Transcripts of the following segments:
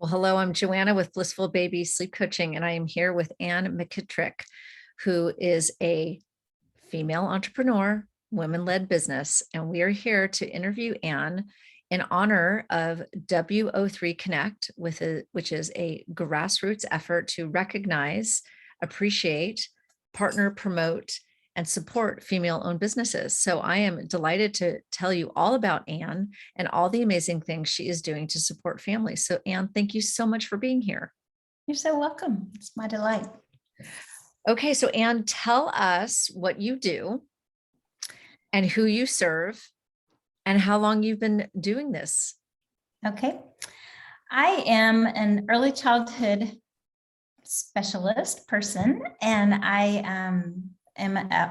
Well, hello, I'm Joanna with Blissful Baby Sleep Coaching, and I am here with Ann McKtrick, who is a female entrepreneur, women-led business. And we are here to interview Ann in honor of WO3 Connect, which is a grassroots effort to recognize, appreciate, partner, promote, and support female-owned businesses. So I am delighted to tell you all about Ann and all the amazing things she is doing to support families. So Ann, thank you so much for being here. You're so welcome. It's my delight. Okay, so Ann, tell us what you do and who you serve and how long you've been doing this. Okay. I am an early childhood specialist person, and I am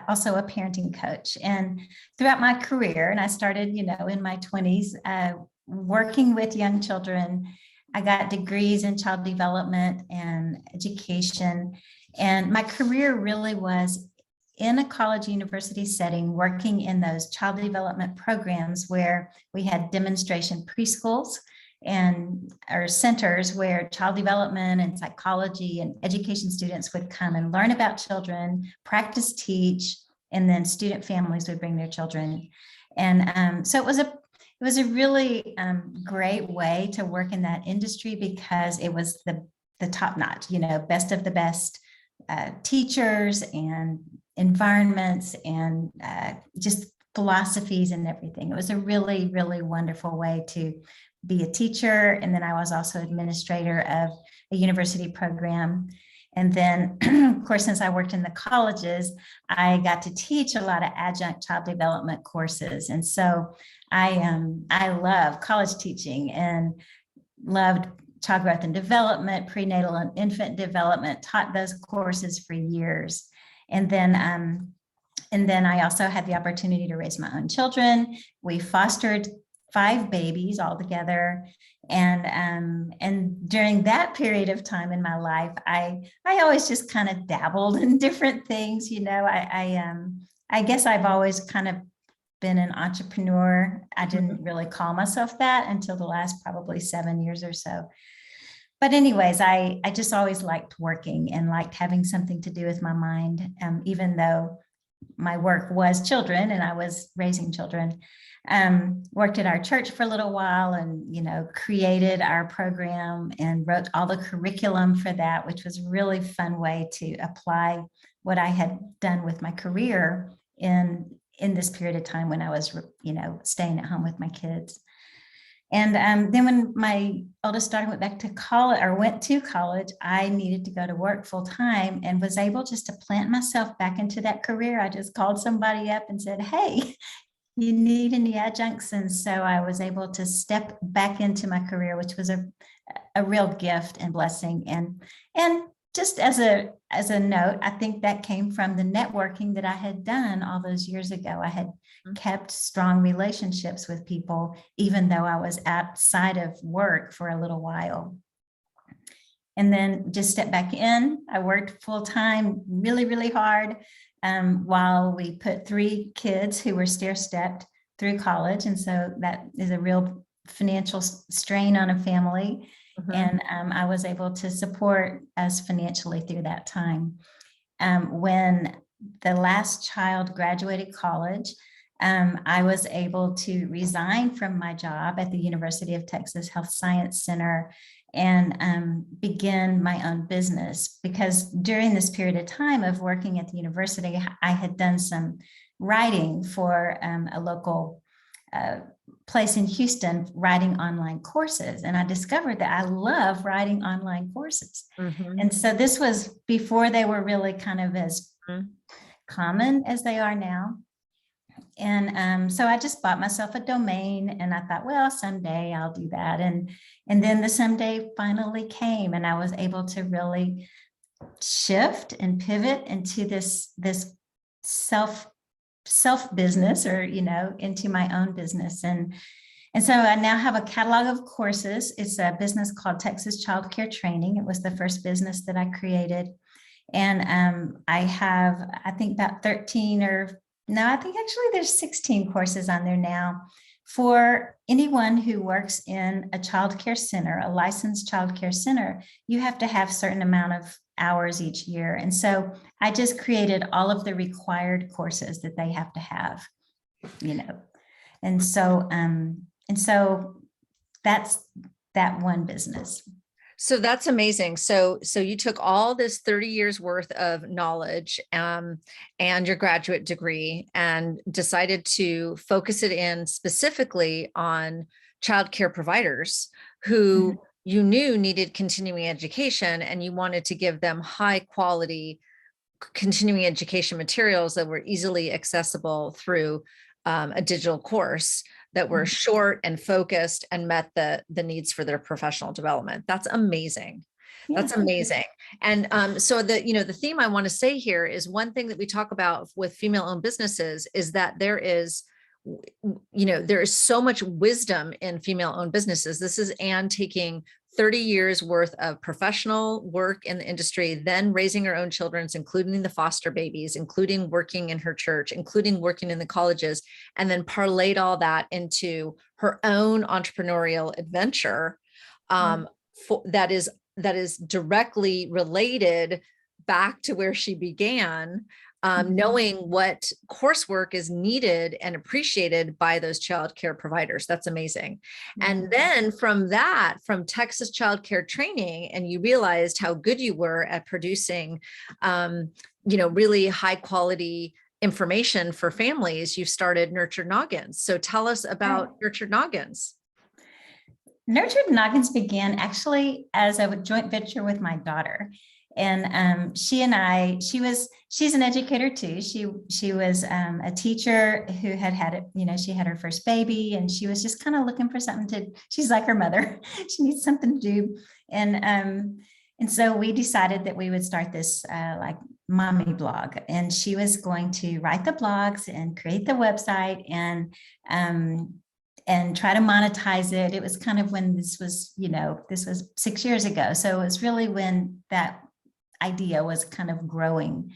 also a parenting coach. And throughout my career, and I started, in my 20s, working with young children, I got degrees in child development and education. And my career really was in a college university setting, working in those child development programs where we had demonstration preschools and our centers where child development and psychology and education students would come and learn about children, practice, teach, and then student families would bring their children. And so it was a really great way to work in that industry because it was the top notch, best of the best teachers and environments and just philosophies and everything. It was a really, really wonderful way to be a teacher. And then I was also administrator of a university program. And then, of course, since I worked in the colleges, I got to teach a lot of adjunct child development courses. And so I love college teaching and loved child growth and development, prenatal and infant development, taught those courses for years. And then I also had the opportunity to raise my own children. We fostered 5 babies altogether. And during that period of time in my life, I always just kind of dabbled in different things. I guess I've always kind of been an entrepreneur. I didn't really call myself that until the last probably 7 years or so. But anyways, I just always liked working and liked having something to do with my mind, even though my work was children and I was raising children. Worked at our church for a little while and, created our program and wrote all the curriculum for that, which was a really fun way to apply what I had done with my career in this period of time when I was, staying at home with my kids. And then when my oldest daughter went to college, I needed to go to work full time and was able just to plant myself back into that career. I just called somebody up and said, hey, you need any adjuncts? And so I was able to step back into my career, which was a real gift and blessing. And just as a note, I think that came from the networking that I had done all those years ago. I had kept strong relationships with people, even though I was outside of work for a little while. And then just stepped back in. I worked full time, really, really hard, while we put 3 kids who were stair-stepped through college. And so that is a real financial strain on a family. Mm-hmm. And I was able to support us financially through that time. When the last child graduated college, I was able to resign from my job at the University of Texas Health Science Center and begin my own business, because during this period of time of working at the university, I had done some writing for a local place in Houston, writing online courses. And I discovered that I love writing online courses. Mm-hmm. And so this was before they were really kind of as common as they are now. And so I just bought myself a domain and I thought, well, someday I'll do that. And then the someday finally came, and I was able to really shift and pivot into this self business, or, into my own business. And so I now have a catalog of courses. It's a business called Texas Child Care Training. It was the first business that I created. And I have, I think about 13 or no, I think actually there's 16 courses on there now for anyone who works in a childcare center, a licensed childcare center, you have to have a certain amount of hours each year. And so I just created all of the required courses that they have to have, you know. And so that's that one business. So that's amazing. So you took all this 30 years worth of knowledge and your graduate degree and decided to focus it in specifically on childcare providers who Mhm. you knew needed continuing education, and you wanted to give them high quality continuing education materials that were easily accessible through a digital course that were short and focused and met the needs for their professional development. That's amazing. Yeah. That's amazing. And so the theme I want to say here is, one thing that we talk about with female-owned businesses is that there is so much wisdom in female-owned businesses. This is Anne taking 30 years worth of professional work in the industry, then raising her own children, including the foster babies, including working in her church, including working in the colleges, and then parlayed all that into her own entrepreneurial adventure that is directly related back to where she began, knowing what coursework is needed and appreciated by those child care providers. That's amazing. And then from Texas Child Care Training, and you realized how good you were at producing, really high quality information for families, you started Nurtured Noggins. So tell us about Nurtured Noggins. Nurtured Noggins began actually as a joint venture with my daughter. And she's an educator too. She was a teacher who had she had her first baby, and she was just kind of looking for something she's like her mother. She needs something to do. And so we decided that we would start this like mommy blog, and she was going to write the blogs and create the website and try to monetize it. It was kind of when this was 6 years ago. So it was really when that idea was kind of growing.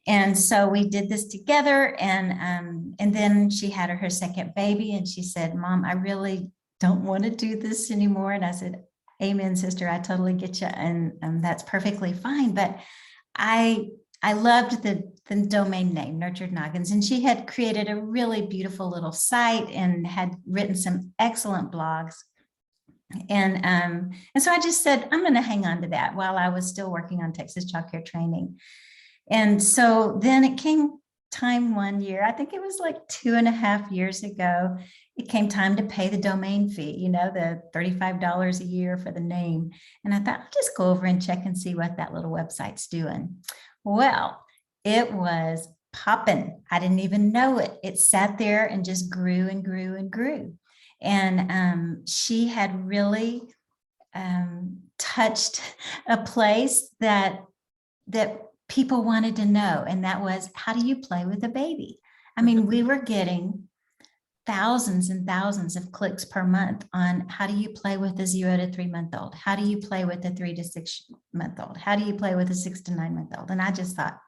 And so we did this together, and then she had her second baby, and she said, "Mom, I really don't want to do this anymore." And I said, "Amen, sister, I totally get you. And that's perfectly fine." But I loved the domain name Nurtured Noggins, and she had created a really beautiful little site and had written some excellent blogs. And so I just said, I'm going to hang on to that while I was still working on Texas Child Care Training. And so then it came time one year, I think it was like 2.5 years ago, it came time to pay the domain fee, the $35 a year for the name. And I thought, I'll just go over and check and see what that little website's doing. Well, it was popping. I didn't even know it. It sat there and just grew and grew and grew. And she had really touched a place that people wanted to know. And that was, how do you play with a baby? I mean, we were getting thousands and thousands of clicks per month on how do you play with a 0 to 3 month old? How do you play with a 3 to 6 month old? How do you play with a 6 to 9 month old? And I just thought,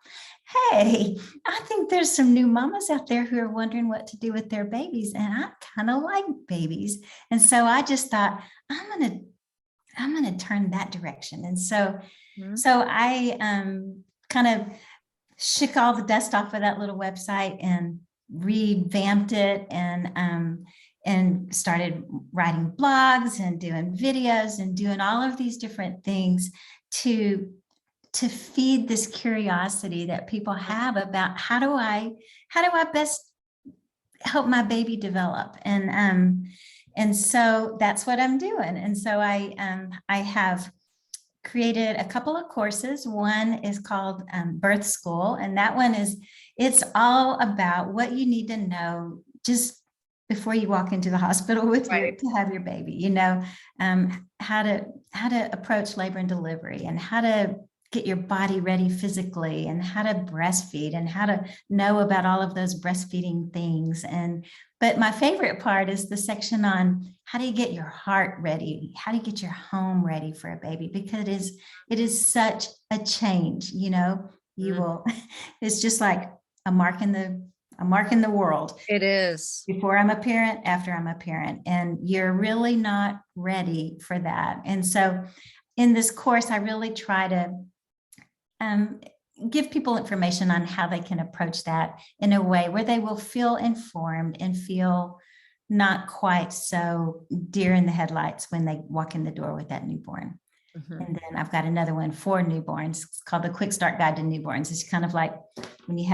hey, I think there's some new mamas out there who are wondering what to do with their babies. And I kind of like babies. And so I just thought, I'm going to turn that direction. And so I kind of shook all the dust off of that little website and revamped it and started writing blogs and doing videos and doing all of these different things to feed this curiosity that people have about how do I best help my baby develop. And so that's what I'm doing. And so I have created a couple of courses. One is called Birth School, and that one it's all about what you need to know just before you walk into the hospital with to have your baby. How to approach labor and delivery, and how to get your body ready physically, and how to breastfeed, and how to know about all of those breastfeeding things. But my favorite part is the section on how do you get your heart ready? How do you get your home ready for a baby? Because it is such a change, you will, it's just like a mark in a mark in the world. It is. Before I'm a parent, after I'm a parent, and you're really not ready for that. And so in this course, I really try to give people information on how they can approach that in a way where they will feel informed and feel not quite so deer in the headlights when they walk in the door with that newborn. Mhm. And then I've got another one for newborns. It's called the Quick Start Guide to Newborns. It's kind of like when you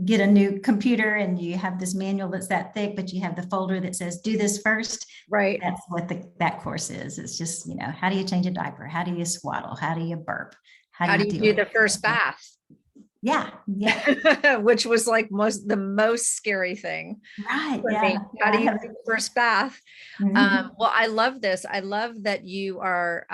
get a new computer and you have this manual that's that thick, but you have the folder that says, do this first. Right. That's what that course is. It's just, how do you change a diaper? How do you swaddle? How do you burp? How do you do the first bath? Yeah. Yeah. Which was like the most scary thing. Right. For Yeah. me. How do you do the first bath? Mhm. Well, I love this. I love that you are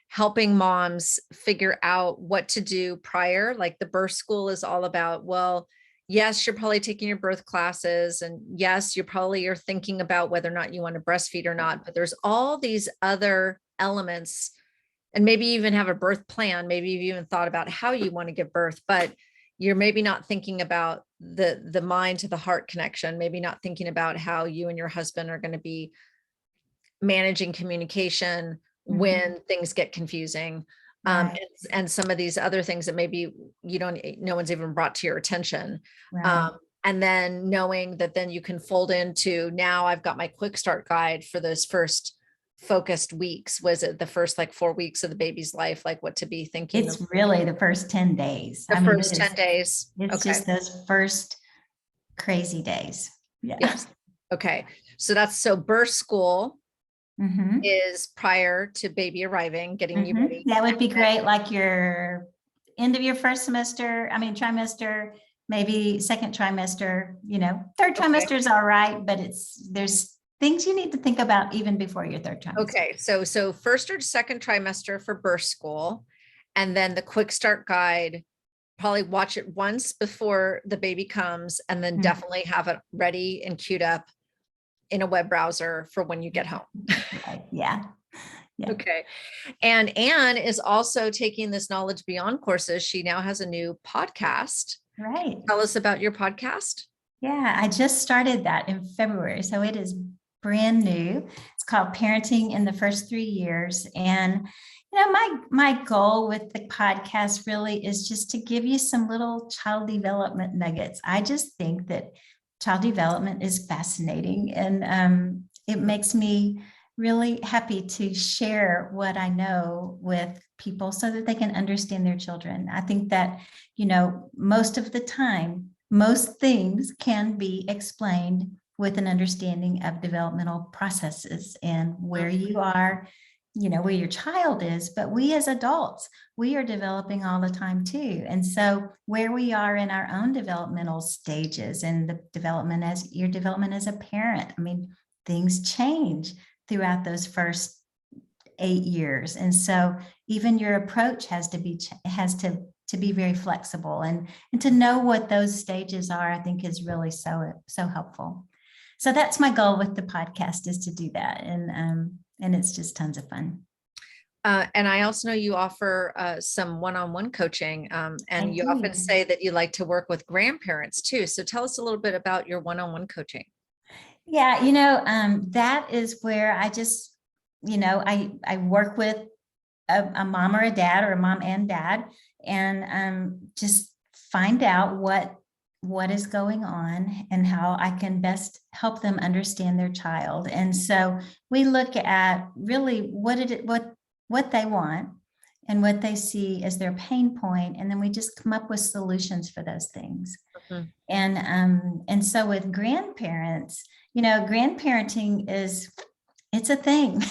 helping moms figure out what to do prior. Like the birth school is all about, well, yes, you're probably taking your birth classes, and yes, you're thinking about whether or not you want to breastfeed or not, but there's all these other elements, and maybe you even have a birth plan. Maybe you've even thought about how you want to give birth, but you're maybe not thinking about the mind to the heart connection, maybe not thinking about how you and your husband are going to be managing communication when things get confusing. Right. And some of these other things that maybe no one's even brought to your attention. Right. And then knowing that then you can fold into, now I've got my quick start guide for those first focused weeks. Was it the first like 4 weeks of the baby's life? Like what to be thinking It's of really the first 10 days. the first 10 days. It's Okay. just those first crazy days. Yeah. Yes. Okay. So birth school Mhm. is prior to baby arriving, getting you ready. That would be great. Like your end of your first trimester, maybe second trimester, third trimester is all right, but there's things you need to think about even before your third trimester. Okay. So first or second trimester for birth school, and then the quick start guide, probably watch it once before the baby comes, and then definitely have it ready and queued up in a web browser for when you get home. Right. Yeah. Yeah. Okay. And Anne is also taking this Knowledge Beyond courses. She now has a new podcast. Right. Tell us about your podcast. Yeah, I just started that in February. So it is brand new. It's called Parenting in the First 3 Years. And my goal with the podcast really is just to give you some little child development nuggets. I just think that child development is fascinating, and it makes me really happy to share what I know with people so that they can understand their children. I think that, most of the time, most things can be explained with an understanding of developmental processes and where you are, where your child is. But we as adults, we are developing all the time too. And so where we are in our own developmental stages and the development as a parent, things change throughout those first 8 years. And so even your approach has to be very flexible, and to know what those stages are, I think is really so helpful. So that's my goal with the podcast, is to do that. And it's just tons of fun. And I also know you offer some one-on-one coaching, and you often say that you like to work with grandparents too. So tell us a little bit about your one-on-one coaching. Yeah, that is where I just, I work with a mom or a dad, or a mom and dad, and just find out what is going on and how I can best help them understand their child. And so we look at really what they want and what they see as their pain point, and then we just come up with solutions for those things. And so with grandparents, grandparenting it's a thing.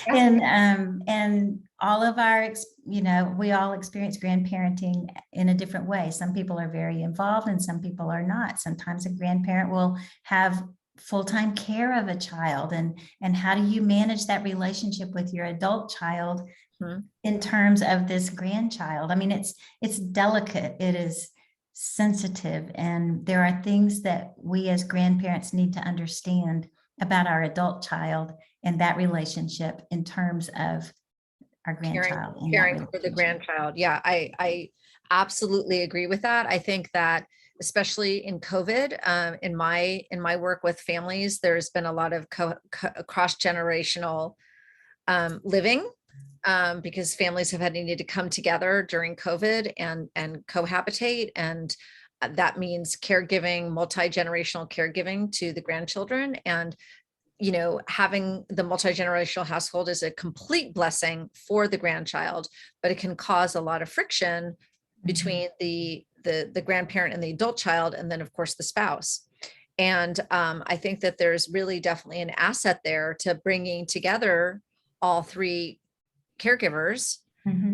And all of our, we all experience grandparenting in a different way. Some people are very involved and some people are not. Sometimes a grandparent will have full-time care of a child, and how do you manage that relationship with your adult child in terms of this grandchild? It's delicate, it is sensitive, and there are things that we as grandparents need to understand about our adult child and that relationship in terms of our grandchild. Caring for the grandchild. Yeah, I absolutely agree with that. I think that especially in COVID. In my work with families, there's been a lot of cross-generational living, because families have had needed to come together during COVID and cohabitate. And that means caregiving, multi-generational caregiving to the grandchildren. And, having the multi-generational household is a complete blessing for the grandchild, but it can cause a lot of friction between the grandparent and the adult child, and then of course the spouse. And I think that there's really definitely an asset there to bringing together all three caregivers.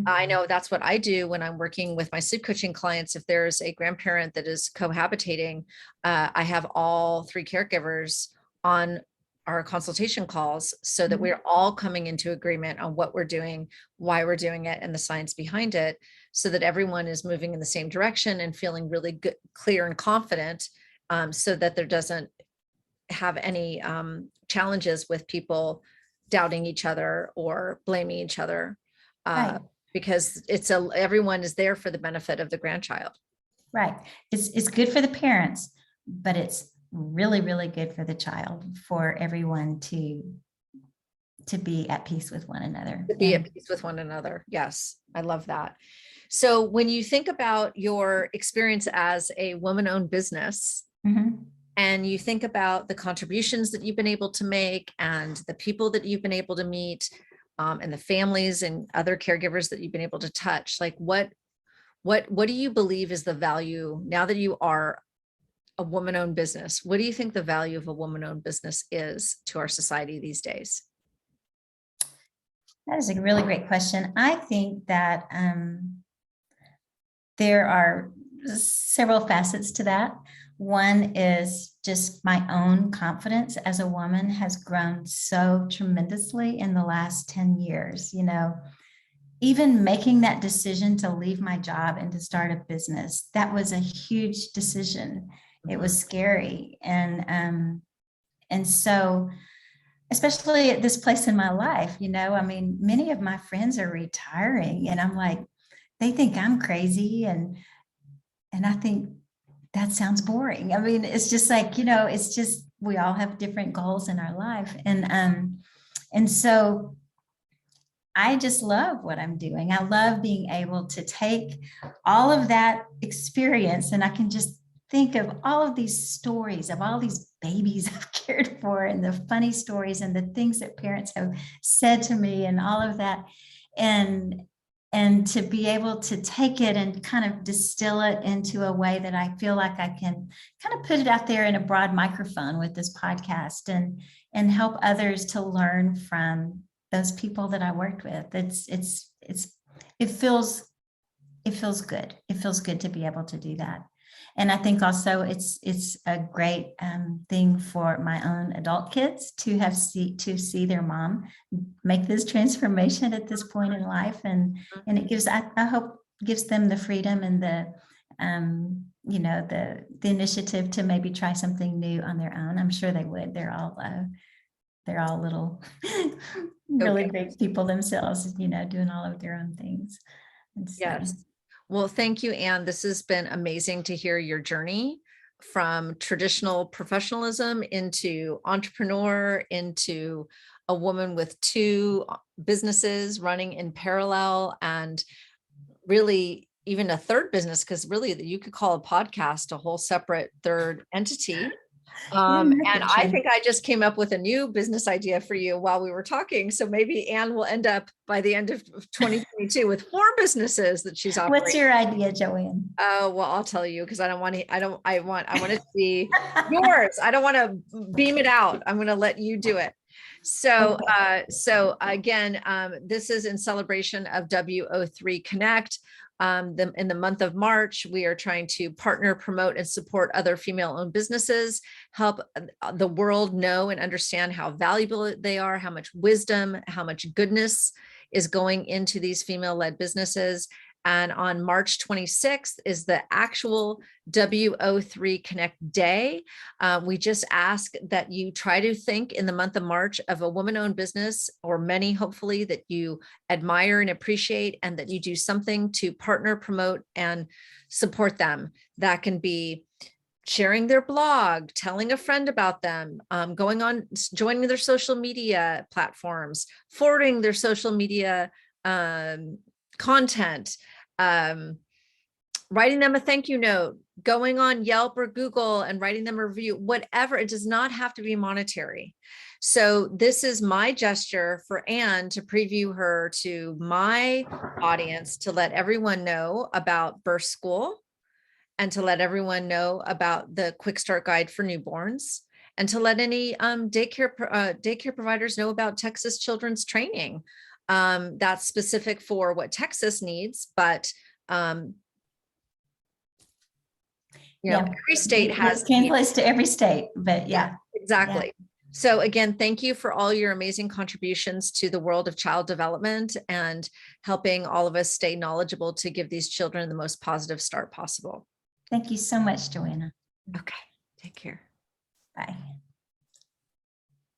I know that's what I do when I'm working with my sleep coaching clients. If there's a grandparent that is cohabitating, I have all three caregivers on our consultation calls so that we're all coming into agreement on what we're doing, why we're doing it, and the science behind it, so that everyone is moving in the same direction and feeling really good, clear and confident, so that there doesn't have any challenges with people doubting each other or blaming each other, Right. because everyone is there for the benefit of the grandchild. Right. It's good for the parents, but it's really, really good for the child, for everyone to be at peace with one another. To be at peace with one another. Yes, I love that. So when you think about your experience as a woman-owned business, and you think about the contributions that you've been able to make and the people that you've been able to meet, and the families and other caregivers that you've been able to touch, like what do you believe is the value, now that you are a woman-owned business? What do you think the value of a woman-owned business is to our society these days? That is a really great question. I think that there are several facets to that. One is just my own confidence as a woman has grown so tremendously in the last 10 years. Even making that decision to leave my job and to start a business, that was a huge decision. It was scary. And so, especially at this place in my life, many of my friends are retiring, and I'm like, they think I'm crazy. And I think that sounds boring. It's just like, it's just, we all have different goals in our life. And so I just love what I'm doing. I love being able to take all of that experience, and I can just think of all of these stories of all these babies I've cared for, and the funny stories and the things that parents have said to me and all of that. And to be able to take it and kind of distill it into a way that I feel like I can kind of put it out there in a broad microphone with this podcast, and help others to learn from those people that I worked with. It feels good. It feels good to be able to do that. And I think also it's a great thing for my own adult kids to see their mom make this transformation at this point in life, and it gives, I hope, gives them the freedom and the initiative to maybe try something new on their own. I'm sure they would. They're all little really great people themselves, doing all of their own things. And so, yes. Well, thank you, Anne. This has been amazing to hear your journey from traditional professionalism into entrepreneur, into a woman with two businesses running in parallel, and really even a third business, because really you could call a podcast a whole separate third entity. And I think I just came up with a new business idea for you while we were talking. So maybe Anne will end up by the end of 2022 with 4 businesses that she's operating. What's your idea, Joanne? Oh, well, I'll tell you, because I want it to be yours. I don't want to beam it out. I'm going to let you do it. So, so again, this is in celebration of WO3 Connect. In the month of March, we are trying to partner, promote, and support other female-owned businesses, help the world know and understand how valuable they are, how much wisdom, how much goodness is going into these female-led businesses. And on March 26th is the actual WO3 Connect Day. We just ask that you try to think in the month of March of a woman-owned business, or many, hopefully, that you admire and appreciate, and that you do something to partner, promote, and support them. That can be sharing their blog, telling a friend about them, joining their social media platforms, forwarding their social media content, writing them a thank you note, going on Yelp or Google and writing them a review, whatever. It does not have to be monetary. So this is my gesture for Anne to preview her to my audience, to let everyone know about birth school, and to let everyone know about the quick start guide for newborns, and to let any daycare providers know about Texas Children's Training. That's specific for what Texas needs, but every state has translates to every state, but yeah. Exactly. Yeah. So again, thank you for all your amazing contributions to the world of child development and helping all of us stay knowledgeable to give these children the most positive start possible. Thank you so much, Joanna. Okay, take care. Bye.